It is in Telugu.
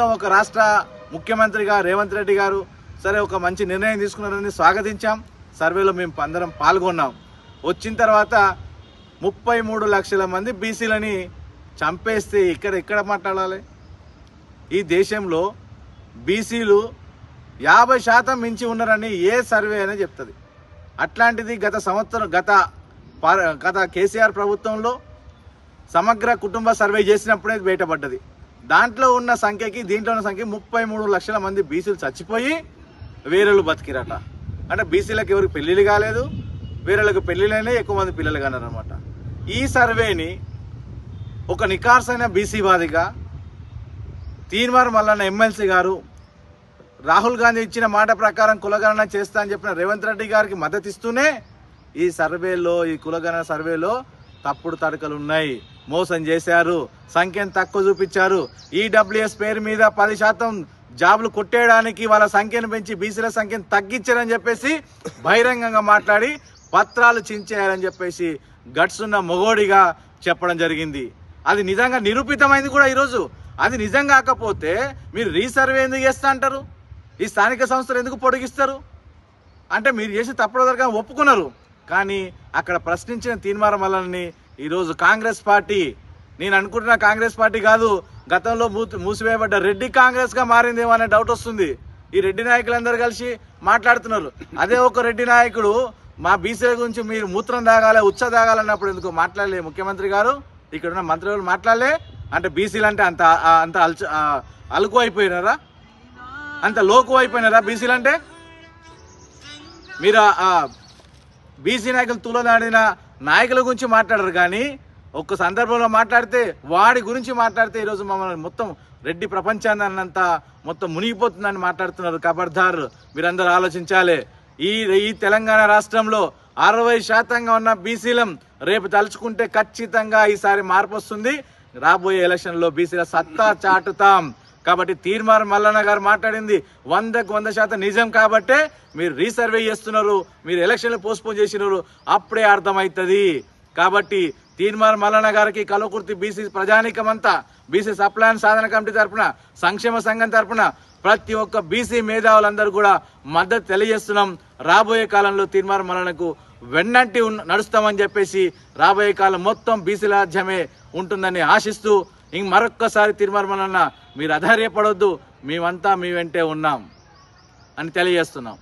ఒక రాష్ట్ర ముఖ్యమంత్రిగా రేవంత్ రెడ్డి గారు సరే ఒక మంచి నిర్ణయం తీసుకున్నారని స్వాగతించాం. సర్వేలో మేము అందరం పాల్గొన్నాం. వచ్చిన తర్వాత 33 లక్షల మంది బీసీలని చంపేస్తే ఇక్కడ మాట్లాడాలి? ఈ దేశంలో బీసీలు 50% మించి ఉన్నారని ఏ సర్వే అనేది చెప్తుంది. అట్లాంటిది గత కేసీఆర్ ప్రభుత్వంలో సమగ్ర కుటుంబ సర్వే చేసినప్పుడే బయటపడ్డది. దాంట్లో ఉన్న సంఖ్యకి దీంట్లో ఉన్న సంఖ్య 33 లక్షల మంది బీసీలు చచ్చిపోయి వేరేలు బతికిరట. అంటే బీసీలకు ఎవరికి పెళ్లిళ్ళు కాలేదు, వేరేలకు పెళ్లిళ్ళైనా ఎక్కువ మంది పిల్లలు కన్నారనమాట. ఈ సర్వేని ఒక నికార్సైన బీసీవాదిగా తీన్మార్ మల్లన్న ఎమ్మెల్సీ గారు రాహుల్ గాంధీ ఇచ్చిన మాట ప్రకారం కులగణన చేస్తా అని చెప్పిన రేవంత్ రెడ్డి గారికి మద్దతు ఇస్తూనే ఈ కులగణన సర్వేలో తప్పుడు తడకలు ఉన్నాయి. మోసం చేశారు, సంఖ్యను తక్కువ చూపించారు. ఈడబ్ల్యూఎస్ పేరు మీద 10% జాబులు కొట్టేయడానికి వాళ్ళ సంఖ్యను పెంచి బీసీల సంఖ్యను తగ్గించారని చెప్పేసి బహిరంగంగా మాట్లాడి పత్రాలు చించేయాలని చెప్పేసి గట్స్ ఉన్న మొగోడిగా చెప్పడం జరిగింది. అది నిజంగా నిరూపితమైంది కూడా ఈరోజు. అది నిజం కాకపోతే మీరు రీసర్వే ఎందుకు చేస్తా అంటారు? ఈ స్థానిక సంస్థలు ఎందుకు పొడిగిస్తారు? అంటే మీరు చేసి తప్పదరగా ఒప్పుకున్నారు. కానీ అక్కడ ప్రశ్నించిన తీన్మార్ మల్లన్నని ఈరోజు కాంగ్రెస్ పార్టీ, నేను అనుకుంటున్న కాంగ్రెస్ పార్టీ కాదు, గతంలో మూసివేయబడ్డ రెడ్డి కాంగ్రెస్గా మారిందేమో అనే డౌట్ వస్తుంది. ఈ రెడ్డి నాయకులందరూ కలిసి మాట్లాడుతున్నారు. అదే ఒక రెడ్డి నాయకుడు మా బీసీల గురించి మీరు మూత్రం తాగాలి, ఉచ్చ తాగాలన్నప్పుడు ఎందుకు మాట్లాడలే ముఖ్యమంత్రి గారు? ఇక్కడ ఉన్న మంత్రులు మాట్లాడలే? అంటే బీసీలు అంటే అంత అలుకు అయిపోయినారా? అంత లోకు అయిపోయినారా బీసీలు అంటే? మీరు బీసీ నాయకులు తూలనాడిన నాయకుల గురించి మాట్లాడరు, కానీ ఒక్క సందర్భంలో మాట్లాడితే వాడి గురించి మాట్లాడితే ఈరోజు మమ్మల్ని మొత్తం రెడ్డి ప్రపంచాన్ని అన్నంత మొత్తం మునిగిపోతుందని మాట్లాడుతున్నారు. ఖబర్దార్, మీరందరూ ఆలోచించాలి. ఈ తెలంగాణ రాష్ట్రంలో 60% ఉన్న బీసీలం రేపు తలుచుకుంటే ఖచ్చితంగా ఈసారి మార్పు వస్తుంది. రాబోయే ఎలక్షన్లో బీసీల సత్తా చాటుతాం. కాబట్టి తీన్మార్ మల్లన్న గారు మాట్లాడింది 100కు 100% నిజం. కాబట్టే మీరు రీసర్వే చేస్తున్నారు, మీరు ఎలక్షన్లు పోస్ట్పోన్ చేసినారు, అప్పుడే అర్థమవుతుంది. కాబట్టి తీన్మార్ మల్లన్న గారికి కల్వకుర్తి బీసీ ప్రజానీకమంతా, బీసీ సప్లాన్ సాధన కమిటీ తరఫున, సంక్షేమ సంఘం తరఫున ప్రతి ఒక్క బీసీ మేధావులందరూ కూడా మద్దతు తెలియజేస్తున్నాం. రాబోయే కాలంలో తీన్మార్ మల్లన్నకు వెన్నంటి నడుస్తామని చెప్పేసి రాబోయే కాలం మొత్తం బీసీ రాజ్యమే ఉంటుందని ఆశిస్తూ మరొక్కసారి తీన్మార్ మల్లన్న మీరు అధైర్యపడొద్దు, మేమంతా మీ వెంటే ఉన్నాం అని తెలియజేస్తున్నాం.